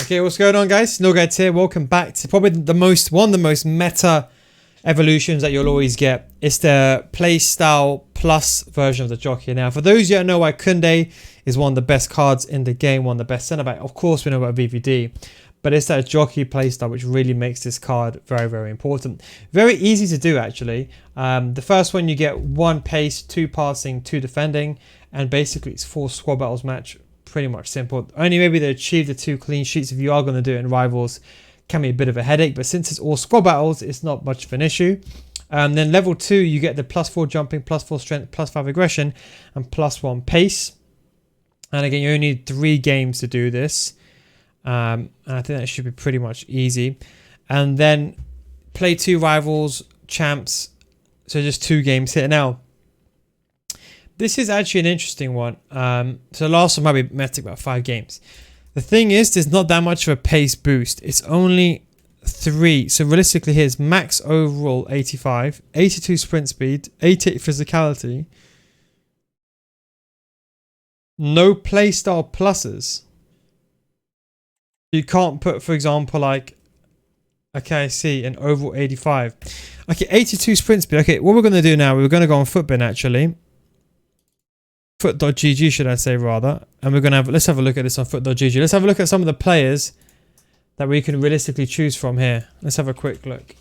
Okay, what's going on, guys? Nogats here. Welcome back to probably one of the most meta evolutions that you'll always get. It's the playstyle plus version of the jockey. Now, for those of you who know why Kunde is one of the best cards in the game, one of the best centre back, of course we know about VVD, but it's that jockey playstyle which really makes this card very, very important. Very easy to do, actually. The first one, you get 1 pace, 2 passing, 2 defending, and basically it's 4 squad battles match. Pretty much simple. Only maybe they achieve the 2 clean sheets if you are going to do it in rivals. Can be a bit of a headache, but since it's all squad battles, it's not much of an issue. Then level 2, you get the +4 jumping, +4 strength, +5 aggression, and +1 pace. And again, you only need 3 games to do this. And I think that should be pretty much easy. And then play 2 rivals, champs. So just 2 games here. Now, this is actually an interesting one. So last one might be metic about 5 games. The thing is, there's not that much of a pace boost. It's only 3. So realistically, here's max overall 85, 82 sprint speed, 88 physicality. No playstyle pluses. You can't put, for example, like, okay, I see, an overall 85. Okay, 82 sprint speed. Okay, what we're going to do now, we're going to go on Footbin, actually. Foot.gg, should I say, rather. And we're going to have, let's have a look at this on Foot.gg. Let's have a look at some of the players that we can realistically choose from here. Let's have a quick look.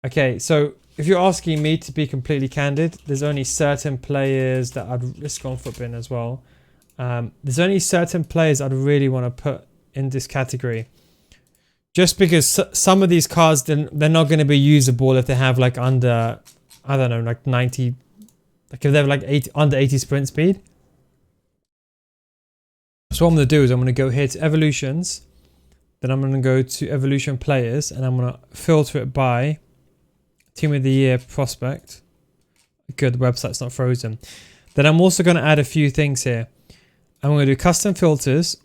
Okay, so if you're asking me to be completely candid, there's only certain players that let's go on Footbin as well. There's only certain players I'd really want to put in this category. Just because some of these cards, they're not going to be usable if they have like under, I don't know, like 90... Like if they have like under 80 sprint speed. So what I'm going to do is I'm going to go here to evolutions. Then I'm going to go to evolution players. And I'm going to filter it by team of the year prospect. Good, the website's not frozen. Then I'm also going to add a few things here. I'm going to do custom filters.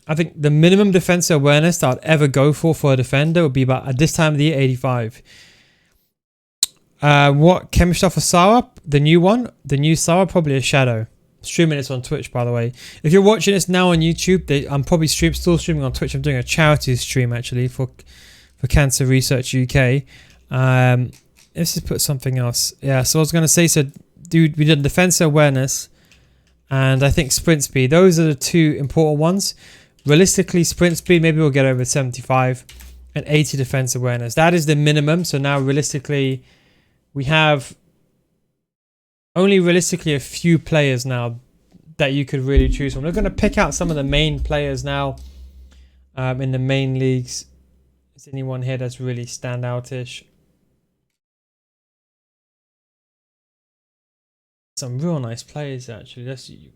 I think the minimum defensive awareness that I'd ever go for a defender would be about, at this time of the year, 85. What chemistry for Sawa? The new one, the new Sawa, probably a shadow. Streaming this on Twitch, by the way. If you're watching this now on YouTube, I'm probably still streaming on Twitch. I'm doing a charity stream actually for Cancer Research UK. Let's just put something else. Yeah, so I was gonna say, so dude, we did defensive awareness, and I think sprint speed. Those are the 2 important ones. Realistically, sprint speed maybe we'll get over 75, and 80 defense awareness. That is the minimum. So now realistically, we have only realistically a few players now that you could really choose from. We're going to pick out some of the main players now in the main leagues. Is anyone here that's really standout-ish? Some real nice players, actually.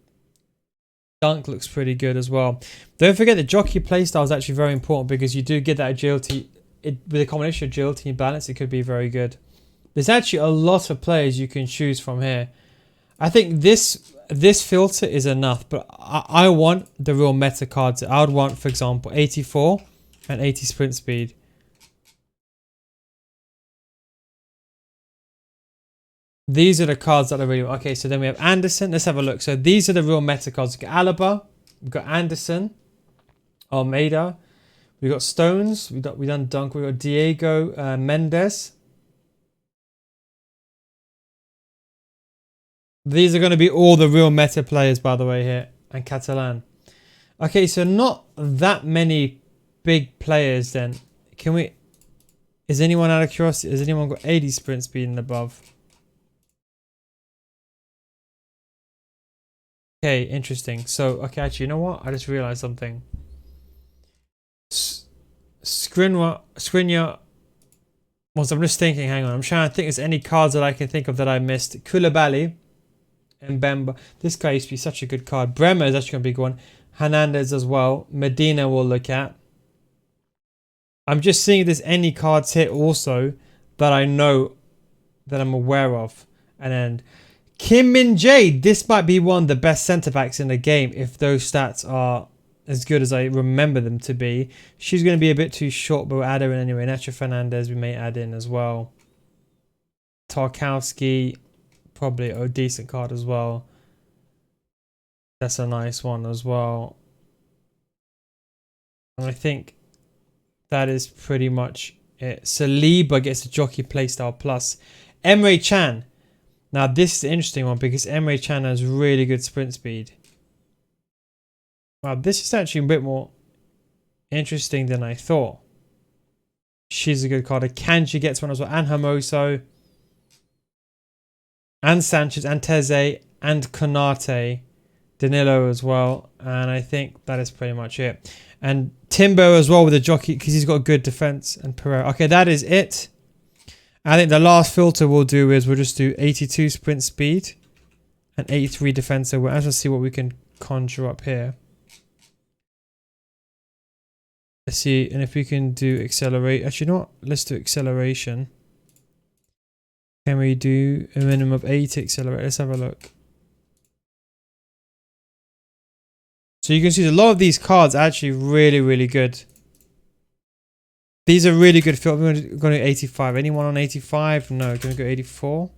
Dunk looks pretty good as well. Don't forget the jockey playstyle is actually very important because you do get that agility. With a combination of agility and balance, it could be very good. There's actually a lot of players you can choose from here. I think this filter is enough, but I want the real meta cards. I would want, for example, 84 and 80 sprint speed. These are the cards that I really want. Okay, so then we have Anderson. Let's have a look. So these are the real meta cards. We've got Alaba, we've got Anderson, Almeida, we've got Stones, we've done Dunk, we've got Diego Mendes. These are going to be all the real meta players, by the way, here. And Catalan. Okay, so not that many big players then. Can we... Is anyone out of curiosity? Has anyone got 80 sprint speed and above? Okay, interesting. So, okay, actually, you know what? I just realized something. Skriniar... Well, so I'm just thinking, hang on. I'm trying to think if there's any cards that I can think of that I missed. Koulibaly. Mbemba. This guy used to be such a good card. Bremer is actually going to be a good one. Hernandez as well. Medina we'll look at. I'm just seeing if there's any cards here also that I know that I'm aware of. And then Kim Min Jae. This might be one of the best centre backs in the game if those stats are as good as I remember them to be. She's going to be a bit too short, but we'll add her in anyway. Nacho Fernandez we may add in as well. Tarkowski. Probably a decent card as well. That's a nice one as well. And I think that is pretty much it. Saliba gets a jockey playstyle plus. Emre Can. Now this is an interesting one because Emre Can has really good sprint speed. Wow, this is actually a bit more interesting than I thought. She's a good card. Kanji gets one as well. And Hermoso. And Sanchez. And Teze. And Konate. Danilo as well. And I think that is pretty much it. And Timbo as well with a jockey because he's got good defense. And Pereira. Okay, that is it. I think the last filter we'll do is we'll just do 82 sprint speed. And 83 defense. So we'll actually see what we can conjure up here. Let's see, and if we can do accelerate. Actually, not. Let's do acceleration. Can we do a minimum of 8 accelerate? Let's have a look. So you can see a lot of these cards are actually really, really good. These are really good. We're going to go 85. Anyone on 85? No, going to go 84.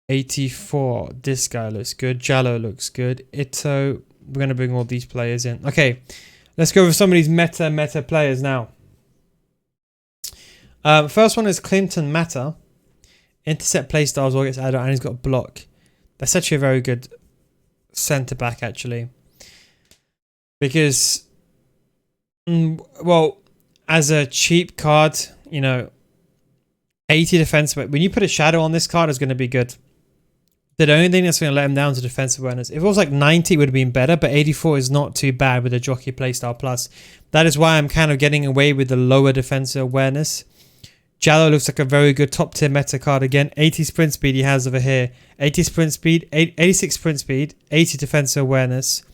84. This guy looks good. Jallo looks good. Ito. We're going to bring all these players in. Okay. Let's go over some of these meta players now. First one is Clinton Mata. Intercept playstyles all gets added on and he's got a block. That's actually a very good centre back actually. Because, well, as a cheap card, you know, 80 defense. When you put a shadow on this card, it's going to be good. The only thing that's going to let him down is defensive awareness. If it was like 90, it would have been better, but 84 is not too bad with a jockey playstyle plus. That is why I'm kind of getting away with the lower defensive awareness. Jallo looks like a very good top tier meta card again. 80 sprint speed he has over here. 80 sprint speed, 86 sprint speed, 80 defensive awareness.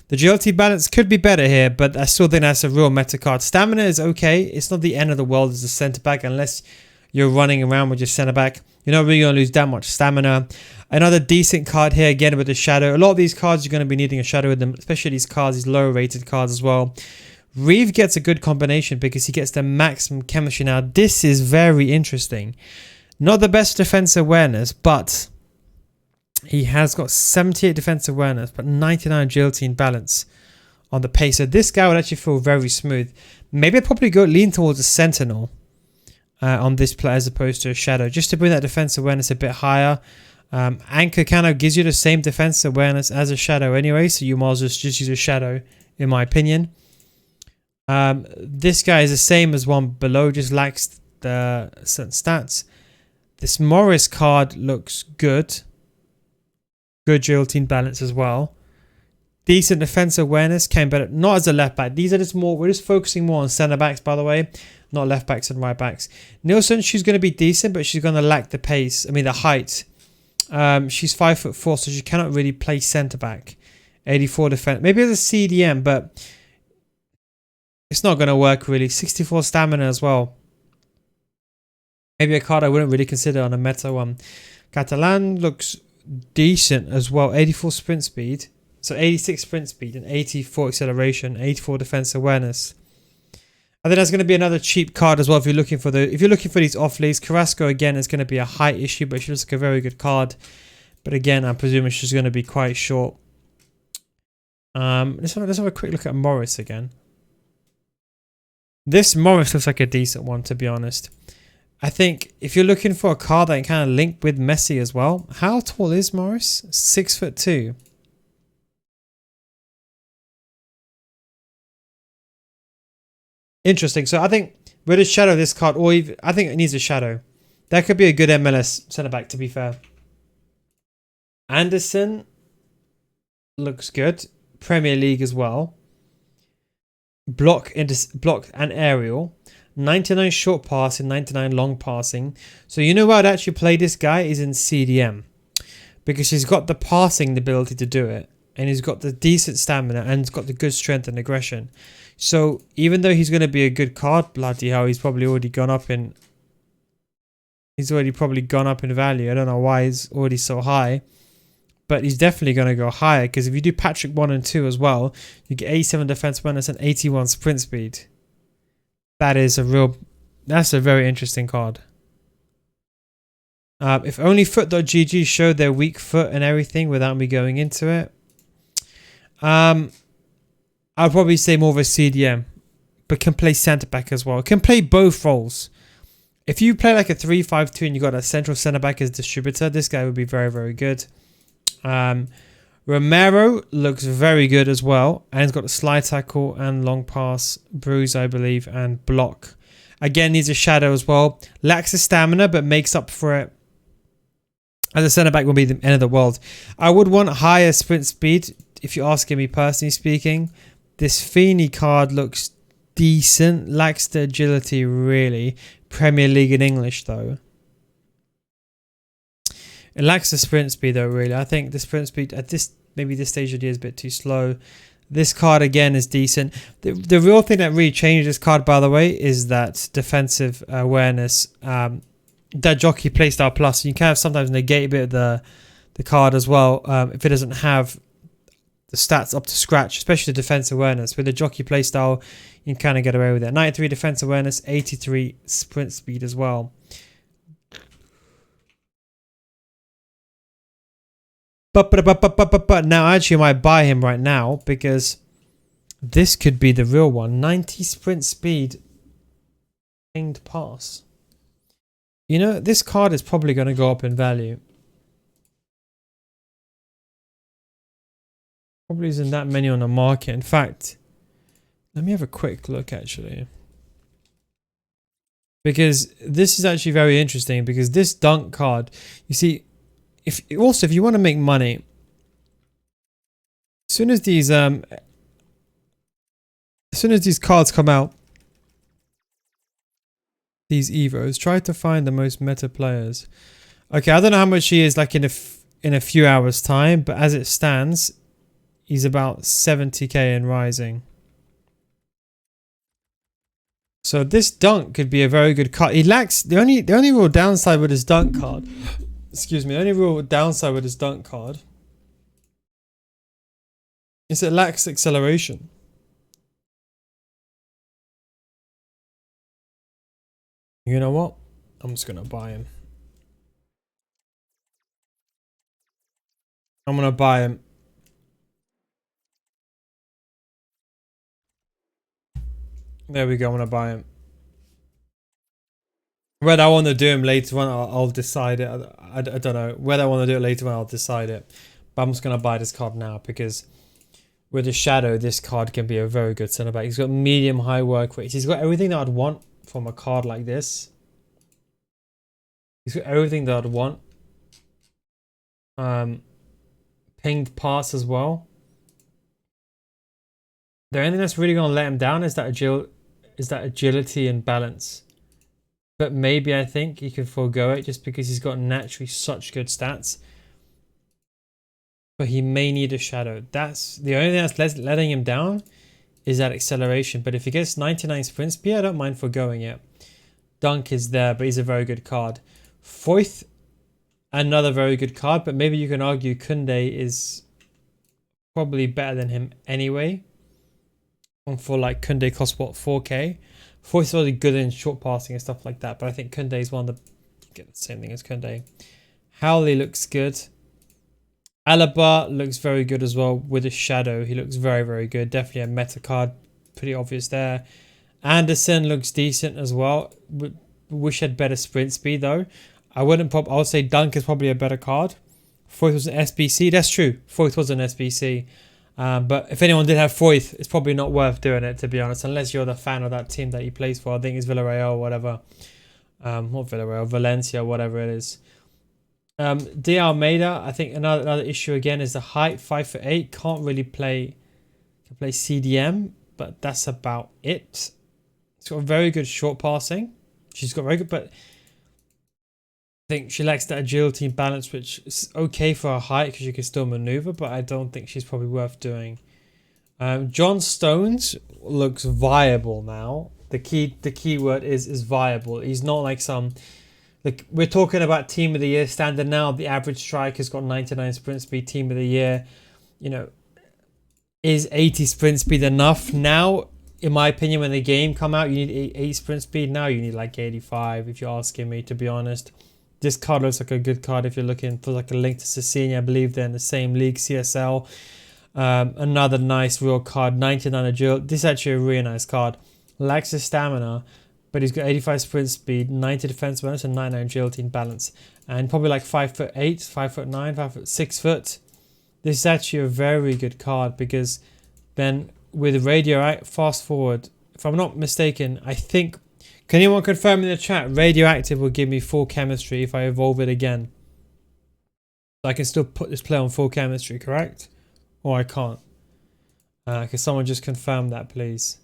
The agility balance could be better here, but I still think that's a real meta card. Stamina is okay. It's not the end of the world as a centre back unless you're running around with your centre back. You're not really going to lose that much stamina. Another decent card here again with a shadow. A lot of these cards you're going to be needing a shadow with them, especially these cards, these lower rated cards as well. Reeve gets a good combination because he gets the maximum chemistry. Now this is very interesting. Not the best defense awareness, but he has got 78 defense awareness, but 99 agility and balance on the pace. So this guy would actually feel very smooth. Maybe I'd probably go lean towards a sentinel on this player as opposed to a shadow, just to bring that defense awareness a bit higher. Anchor kind of gives you the same defense awareness as a shadow anyway, so you might as well just use a shadow in my opinion. This guy is the same as one below, just lacks the certain stats. This Morris card looks good. Good agility and balance as well. Decent defense awareness, came better. Not as a left back. These are just more, we're just focusing more on centre backs by the way. Not left backs and right backs. Nielsen, she's going to be decent, but she's going to lack the pace. I mean the height. She's 5'4", so she cannot really play centre back. 84 defense. Maybe as a CDM, but it's not going to work really. 64 stamina as well. Maybe a card I wouldn't really consider on a meta one. Catalan looks decent as well. 84 sprint speed. So 86 sprint speed and 84 acceleration, 84 defense awareness. I think that's going to be another cheap card as well if you're looking for these off leagues. Carrasco again is going to be a height issue, but she looks like a very good card. But again, I'm presuming she's going to be quite short. Let's have a quick look at Morris again. This Morris looks like a decent one, to be honest. I think if you're looking for a card that can kind of link with Messi as well. How tall is Morris? 6'2". Interesting. So I think with a shadow this card, or even, I think it needs a shadow. That could be a good MLS centre back, to be fair. Anderson looks good. Premier League as well. Block and aerial. 99 short passing, 99 long passing. So you know where I'd actually play this guy is in CDM. Because he's got the passing ability to do it. And he's got the decent stamina and he's got the good strength and aggression. So even though he's going to be a good card, bloody hell, he's probably already gone up in... He's already probably gone up in value. I don't know why he's already so high. But he's definitely going to go higher. Because if you do Patrick 1 and 2 as well, you get 87 defense awareness and 81 sprint speed. That is a real... That's a very interesting card. If only foot.gg showed their weak foot and everything without me going into it. I'd probably say more of a CDM, but can play centre back as well. Can play both roles. If you play like a 3-5-2 and you got a central centre back as distributor, this guy would be very, very good. Romero looks very good as well, and he's got a slide tackle and long pass, bruise, I believe, and block. Again, needs a shadow as well. Lacks the stamina, but makes up for it. As a centre back will be the end of the world. I would want higher sprint speed, if you're asking me personally speaking. This Feeney card looks decent, lacks the agility really. Premier League in English though. It lacks the sprint speed though really. I think the sprint speed at this stage of the year is a bit too slow. This card again is decent. The real thing that really changed this card, by the way, is that defensive awareness. That jockey playstyle plus. You can sometimes negate a bit of the card as well if it doesn't have the stats up to scratch, especially the defense awareness. With the jockey playstyle, you can kind of get away with it. 93 defense awareness, 83 sprint speed as well. But now actually I might buy him right now because this could be the real one. 90 sprint speed, pinged pass. You know, this card is probably going to go up in value. Probably isn't that many on the market. In fact, let me have a quick look actually. Because this is actually very interesting because this dunk card, you see, if you want to make money, as soon as these cards come out, these Evos, try to find the most meta players. Okay, I don't know how much he is like in a few hours time, but as it stands, he's about 70k and rising. So this dunk could be a very good card. He lacks the only real downside with his dunk card. Excuse me. The only real downside with his dunk card is it lacks acceleration. You know what? I'm just gonna buy him. I'm gonna buy him. There we go. I'm gonna buy him. Whether I want to do him later on, I'll decide it. I don't know. Whether I want to do it later on, I'll decide it. But I'm just going to buy this card now because with the shadow, this card can be a very good centre back. He's got medium high work rates. He's got everything that I'd want from a card like this. He's got everything that I'd want. Pinged pass as well. The only thing that's really going to let him down is that agility and balance. But maybe I think he could forego it just because he's got naturally such good stats. But he may need a shadow. That's the only thing that's letting him down is that acceleration. But if he gets 99 sprint speed, I don't mind foregoing it. Dunk is there, but he's a very good card. Foyth, another very good card, but maybe you can argue Kunde is probably better than him anyway. And for like Kunde costs what, 4k? Foyth is really good in short passing and stuff like that, but I think Kunde is one of the get the same thing as Kunde. Howley looks good. Alaba looks very good as well with a shadow. He looks very, very good. Definitely a meta card. Pretty obvious there. Anderson looks decent as well. Wish had better sprint speed though. I would say Dunk is probably a better card. Foyth was an SBC. That's true. Foyth was an SBC. But if anyone did have Foyth, it's probably not worth doing it, to be honest, unless you're the fan of that team that he plays for. I think it's Villarreal or whatever. Not Villarreal, Valencia, whatever it is. De Almeida, I think another issue again is the height, 5'8". Can't really play CDM, but that's about it. She's got very good short passing. She's got very good, but I think she lacks that agility and balance, which is okay for her height because she can still maneuver, but I don't think she's probably worth doing. John Stones looks viable now. The key word is viable. He's not like some... Like, we're talking about team of the year standard now. The average striker's got 99 sprint speed, team of the year. You know, is 80 sprint speed enough? Now, in my opinion, when the game come out, you need 8 sprint speed. Now you need like 85, if you're asking me, to be honest. This card looks like a good card if you're looking for like a link to Cecchini. I believe they're in the same league, CSL. Another nice real card, 99 agility. This is actually a really nice card. Lacks his stamina, but he's got 85 sprint speed, 90 defense bonus, and 99 agility and balance. And probably like 5'8", 5'9", 6'. This is actually a very good card because then with radioactive, fast forward, if I'm not mistaken, I think, can anyone confirm in the chat, radioactive will give me full chemistry if I evolve it again. So I can still put this player on full chemistry, correct? Or I can't. Can someone just confirm that, please?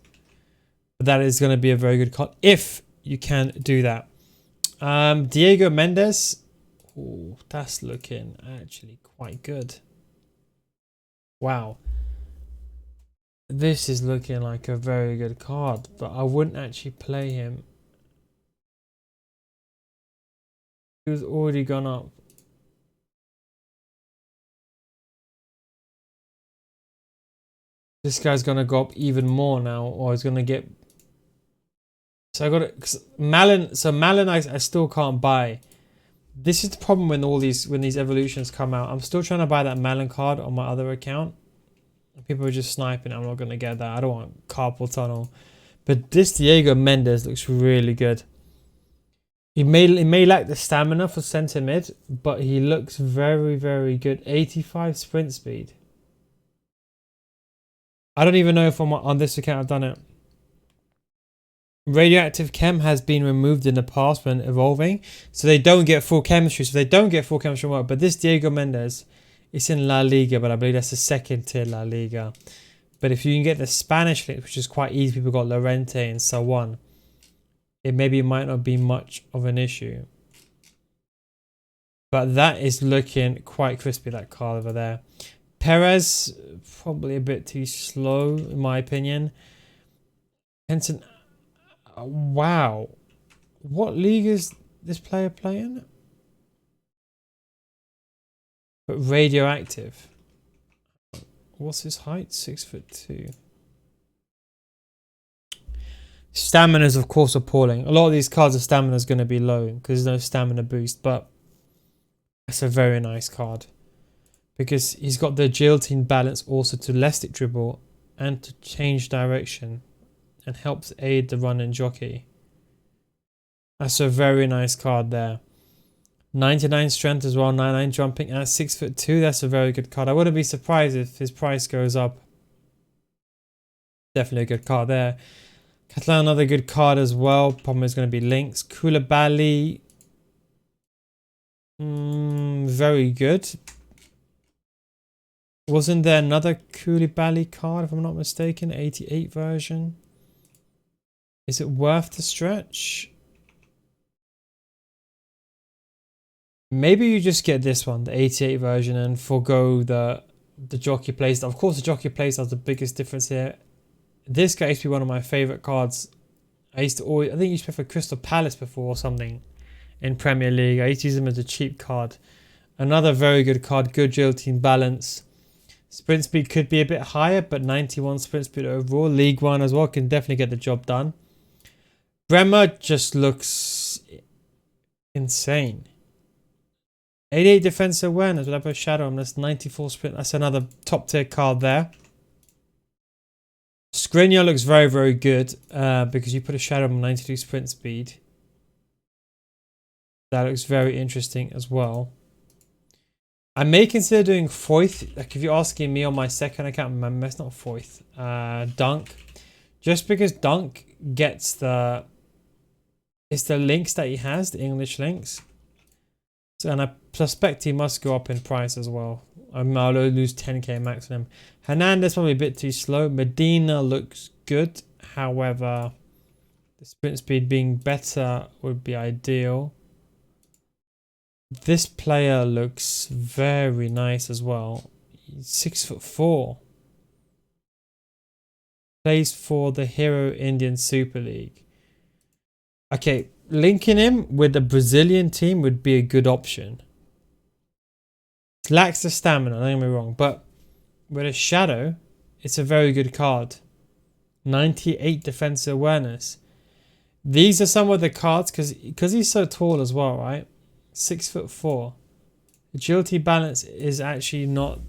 But that is going to be a very good card if you can do that. Diego Mendes. Oh, that's looking actually quite good. Wow. This is looking like a very good card, but I wouldn't actually play him. He was already gone up. This guy's gonna go up even more now, or he's gonna get. So I got it. Malin. So Malin, I still can't buy. This is the problem when these evolutions come out. I'm still trying to buy that Malin card on my other account. People are just sniping. I'm not gonna get that. I don't want carpal tunnel. But this Diego Mendes looks really good. He may lack the stamina for centre mid, but he looks very, very good. 85 sprint speed. I don't even know if on this account I've done it. Radioactive chem has been removed in the past when evolving, so they don't get full chemistry. So they don't get full chemistry work. But this Diego Mendes, it's in La Liga, but I believe that's the second tier La Liga. But if you can get the Spanish link, which is quite easy, people got Lorente and so on, it maybe might not be much of an issue. But that is looking quite crispy, that card over there. Perez, probably a bit too slow, in my opinion. Henson, wow. What league is this player playing? But radioactive. What's his height? 6'2". Stamina is, of course, appalling. A lot of these cards, the stamina is going to be low because there's no stamina boost, but it's a very nice card. Because he's got the agility and balance also to elastic dribble and to change direction and helps aid the run and jockey. That's a very nice card there. 99 strength as well, 99 jumping at 6'2". That's a very good card. I wouldn't be surprised if his price goes up. Definitely a good card there. Catalan, another good card as well. Problem is going to be links. Koulibaly. Very good. Wasn't there another Koulibaly card, if I'm not mistaken? 88 version. Is it worth the stretch? Maybe you just get this one, the 88 version, and forgo the jockey playstyle. Of course, the jockey playstyle is the biggest difference here. This guy used to be one of my favorite cards. I think he used to play for Crystal Palace before or something in Premier League. I used to use him as a cheap card. Another very good card, good agility and balance. Sprint speed could be a bit higher, but 91 sprint speed overall. League One as well can definitely get the job done. Bremer just looks insane. 88 defense awareness with a shadow. That's 94 sprint. That's another top tier card there. Skriniar looks very, very good because you put a shadow on 92 sprint speed. That looks very interesting as well. I may consider doing Foyth. Like if you're asking me on my second account, it's not Foyth. Dunk. Just because Dunk gets the links that he has, the English links. So, and I suspect he must go up in price as well. I'll lose 10k max on him. Hernandez probably a bit too slow. Medina looks good. However, the sprint speed being better would be ideal. This player looks very nice as well. He's 6'4". Plays for the Hero Indian Super League. Okay, linking him with the Brazilian team would be a good option. Lacks the stamina, don't get me wrong, but with a shadow, it's a very good card. 98 defensive awareness. These are some of the cards because he's so tall as well, right? 6'4". Agility balance is actually not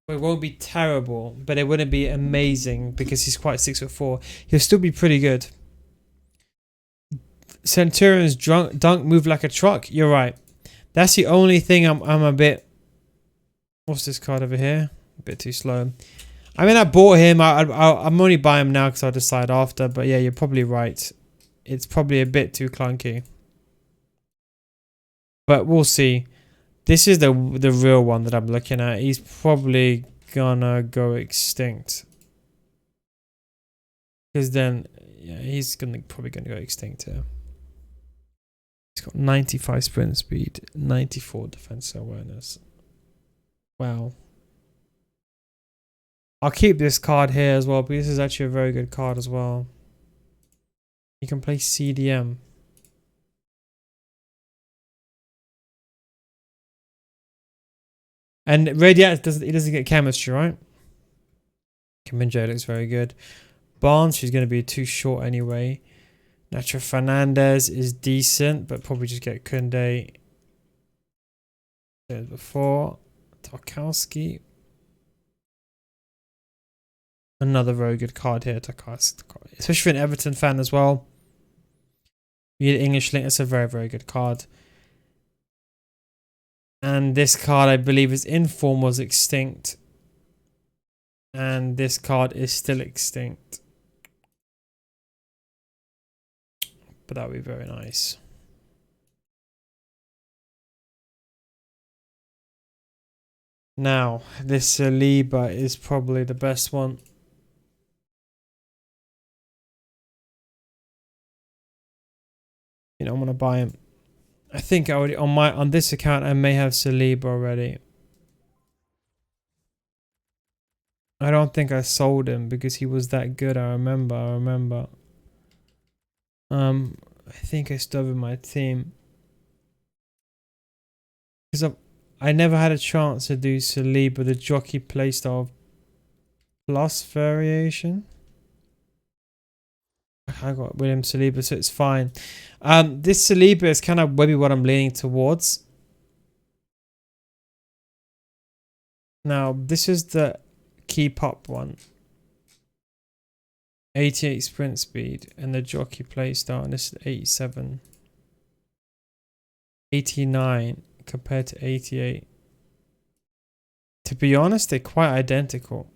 It won't be terrible, but it wouldn't be amazing because he's quite 6'4". He'll still be pretty good. Centurion's dunk move like a truck. You're right. That's the only thing I'm a bit. What's this card over here? A bit too slow. I mean, I bought him. I'm only buying him now because I'll decide after. But yeah, you're probably right. It's probably a bit too clunky. But we'll see. This is the real one that I'm looking at. He's probably gonna go extinct. Because then, yeah, he's probably gonna go extinct here. He's got 95 sprint speed, 94 defense awareness. Wow. I'll keep this card here as well, because this is actually a very good card as well. You can play CDM. And Radiat doesn't get chemistry, right? Kaminjo looks very good. Barnes, she's going to be too short anyway. Nacho Fernandez is decent, but probably just get Kunde. As before. Tarkowski. Another very good card here, Tarkowski. Especially for an Everton fan as well. You get English Link, that's a very, very good card. And this card, I believe, is Inform was extinct. And this card is still extinct. But that would be very nice. Now, this Saliba is probably the best one. You know, I'm gonna buy him. I think I already on this account I may have Saliba already. I don't think I sold him because he was that good. I remember. I think I still have in my team because I never had a chance to do Saliba the jockey playstyle plus variation. I got William Saliba, so it's fine. This Saliba is kind of maybe what I'm leaning towards. Now, this is the keep up one. 88 sprint speed and the jockey playstyle, and this is 87. 89 compared to 88. To be honest, they're quite identical.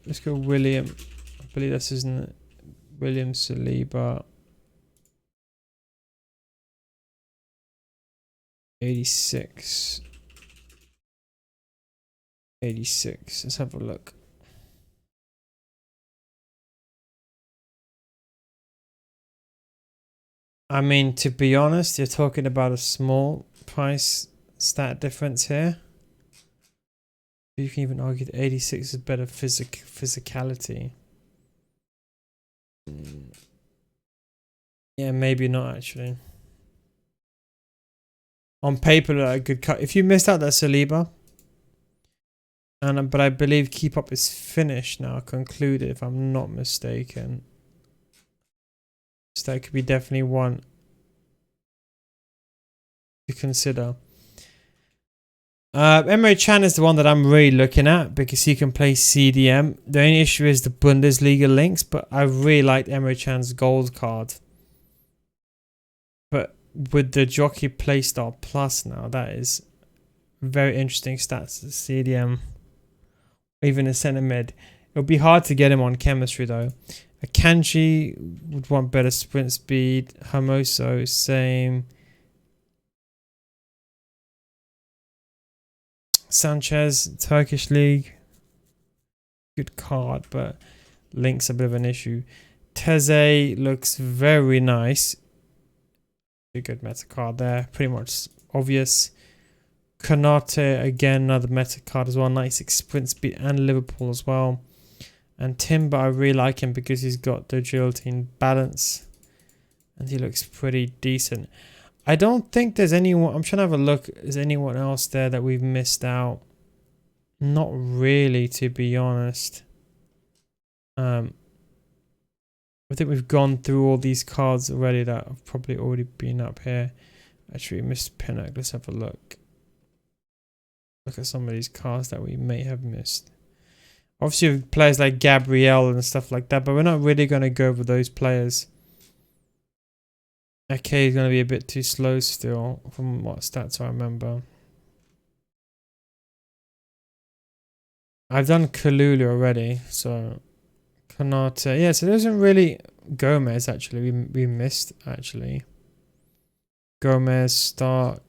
Let's go William. I believe this isn't it. William Saliba. 86. 86. Let's have a look. I mean, to be honest, you're talking about a small price stat difference here. You can even argue that 86 is better physicality. Yeah, maybe not actually. On paper, a good cut. If you missed out that Saliba, but I believe keep up is finished now, concluded if I'm not mistaken. So that could be definitely one to consider. Emre Can is the one that I'm really looking at because he can play CDM. The only issue is the Bundesliga links, but I really like Emre Can's gold card. But with the jockey playstyle plus now, that is very interesting stats. The CDM, even a centre mid. It'll be hard to get him on chemistry though. Akanji would want better sprint speed. Hermoso, same. Sanchez, Turkish League. Good card, but link's a bit of an issue. Teze looks very nice. A good meta card there. Pretty much obvious. Konate, again, another meta card as well. 96 sprint speed and Liverpool as well. And Timber, I really like him because he's got the agility and balance. And he looks pretty decent. I don't think there's anyone. I'm trying to have a look. Is anyone else there that we've missed out? Not really, to be honest. With I think we've gone through all these cards already that have probably already been up here. Actually, we missed Pinnock. Let's have a look. Look at some of these cards that we may have missed. Obviously, players like Gabrielle and stuff like that, but we're not really going to go over those players. Okay, is going to be a bit too slow still, from what stats I remember. I've done Kalulu already, so Kanata. Yeah, so there isn't really Gomez actually. We missed actually. Gomez, Stark.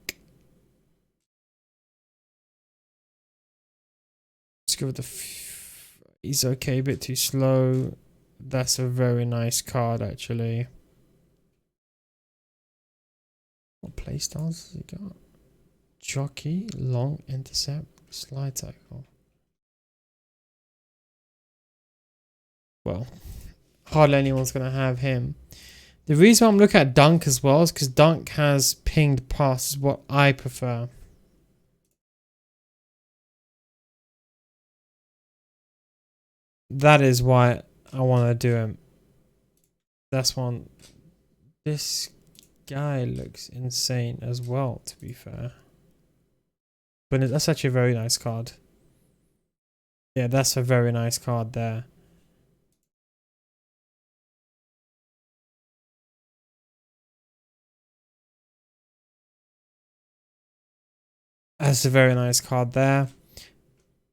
Let's go with the. He's okay, a bit too slow. That's a very nice card actually. What playstyles has he got? Jockey, long, intercept, slide tackle. Well, hardly anyone's going to have him. The reason I'm looking at Dunk as well is because Dunk has pinged pass, is what I prefer. That is why I want to do him. That's one. This guy looks insane as well, to be fair. But that's actually a very nice card. Yeah, that's a very nice card there. That's a very nice card there.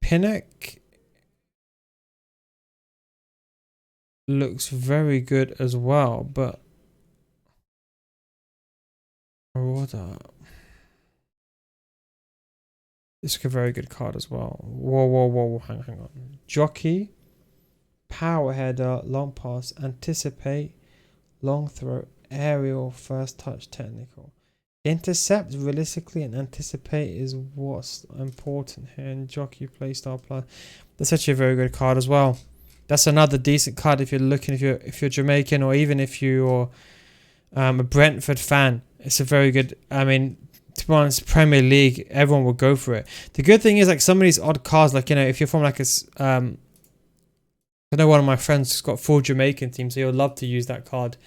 Pinnock looks very good as well, but Marauder. This is a very good card as well. Whoa, hang on. Jockey, power header, long pass, anticipate, long throw, aerial, first touch, technical. Intercept realistically and anticipate is what's important here in Jockey Playstyle Plus. That's actually a very good card as well. That's another decent card if you're looking, if you're Jamaican, or even if you're a Brentford fan. It's a very good. I mean, to be honest, Premier League, everyone will go for it. The good thing is, like, some of these odd cards, like, you know, if you're from like a I know one of my friends has got full Jamaican team, so he'll love to use that card.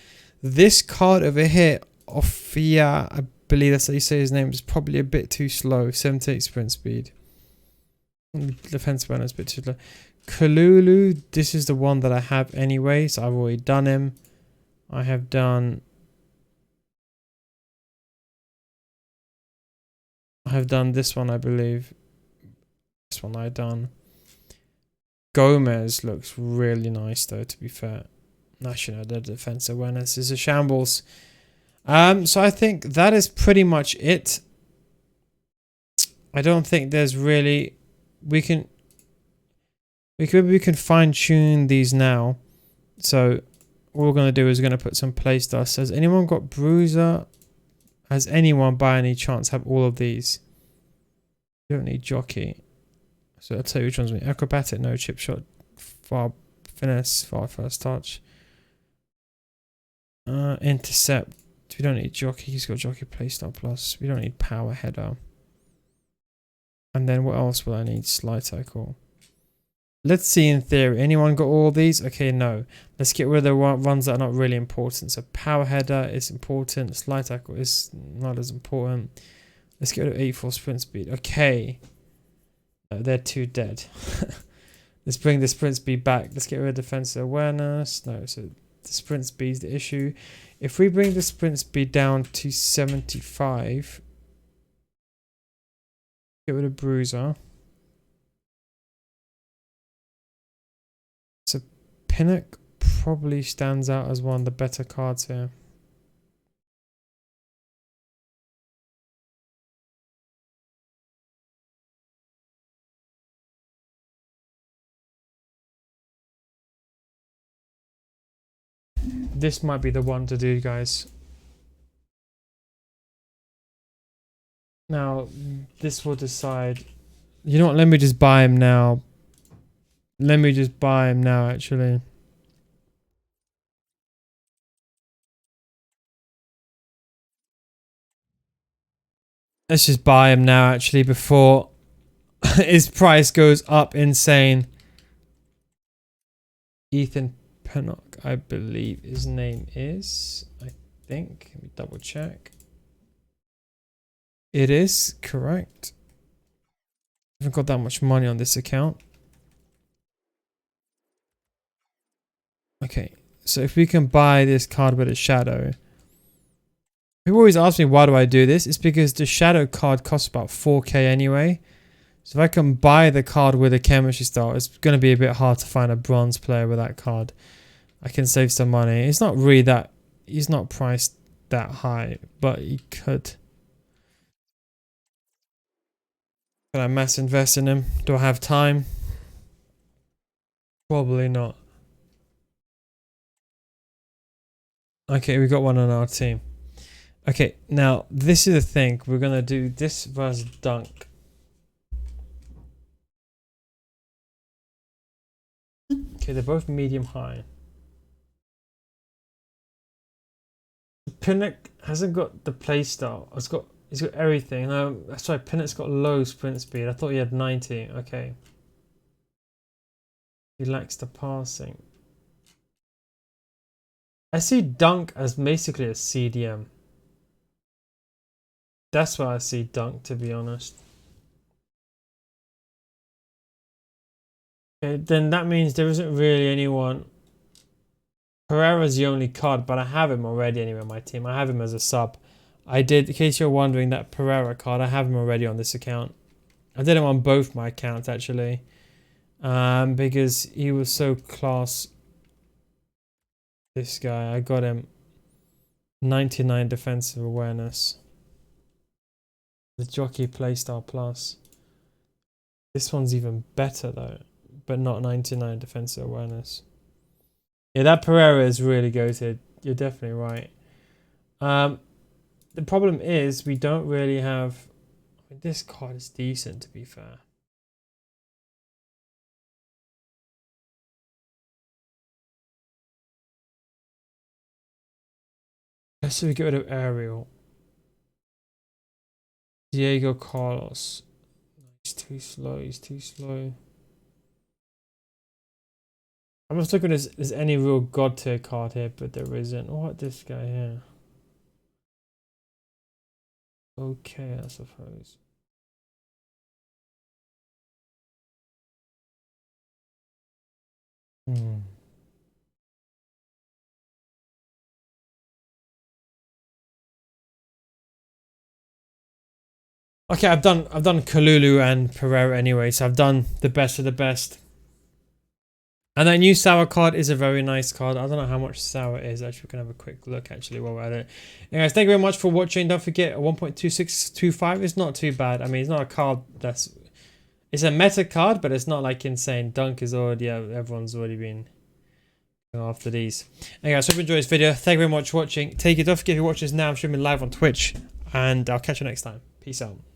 This card over here, Ofia, I believe that's how you say his name, is probably a bit too slow. 78 sprint speed. Defense runner is a bit too slow. Kalulu, this is the one that I have anyway, so I've already done him. I have done this one, I believe. This one I've done. Gomez looks really nice though, to be fair. Actually, no, the defense awareness is a shambles. So I think that is pretty much it. I don't think there's really... We can fine tune these now. So all we're going to do is we're going to put some playstyle. Has anyone got Bruiser? Has anyone by any chance have all of these? You don't need Jockey. So I'll tell you which ones we need. Acrobatic, no. Chip shot, far finesse, far first touch. Intercept. We don't need Jockey. He's got Jockey Playstyle Plus. We don't need Power Header. And then what else will I need? Slide tackle. Let's see in theory. Anyone got all these? Okay, no. Let's get rid of the ones that are not really important. So Power Header is important. Slide tackle is not as important. Let's get rid of 84 sprint speed. Okay. No, they're too dead. Let's bring the sprint speed back. Let's get rid of defensive awareness. No, so the sprint speed is the issue. If we bring the sprint speed down to 75, get rid of Bruiser. So Pinnock probably stands out as one of the better cards here. This might be the one to do, guys. Now, this will decide. You know what? Let me just buy him now. Let me just buy him now, actually. Let's just buy him now, actually, before his price goes up insane. Ethan Pinnock, I believe his name is. I think. Let me double check. It is correct. I haven't got that much money on this account. Okay, so if we can buy this card with a shadow. People always ask me why do I do this. It's because the shadow card costs about 4k anyway. So if I can buy the card with a chemistry style, it's going to be a bit hard to find a bronze player with that card. I can save some money. It's not really that... He's not priced that high, but he could. Can I mass invest in him? Do I have time? Probably not. Okay, we got one on our team. Okay, now this is the thing. We're going to do this versus Dunk. Okay, they're both medium high. Pinnock hasn't got the playstyle. He's got everything. No, that's right. Pinnock's got low sprint speed. I thought he had 90. Okay. He lacks the passing. I see Dunk as basically a CDM. That's why I see Dunk, to be honest. Okay, then that means there isn't really anyone. Pereira's the only card, but I have him already anyway on my team. I have him as a sub. I did, in case you're wondering, that Pereira card, I have him already on this account. I did him on both my accounts, actually. Because he was so class. This guy, I got him 99 defensive awareness. The jockey playstyle plus. This one's even better though, but not 99 defensive awareness. Yeah, that Pereira is really goated. You're definitely right. The problem is we don't really have... I mean, this card is decent, to be fair. Let's see if we get rid of Ariel. Diego Carlos. He's too slow. He's too slow. I'm just looking if there's any real god tier card here, but there isn't. What this guy here? Okay, I suppose. Okay, I've done Kalulu and Pereira anyway, so I've done the best of the best. And that new sour card is a very nice card. I don't know how much sour it is. Actually, we can have a quick look actually while we're at it. Anyways, thank you very much for watching. Don't forget 1.2625 is not too bad. I mean, it's not a card that's... It's a meta card, but it's not like insane. Dunk is already... Yeah, everyone's already been going after these. Anyways, hope you enjoyed this video. Thank you very much for watching. Take it. Don't forget if you watch this now, I'm streaming live on Twitch. And I'll catch you next time. Peace out.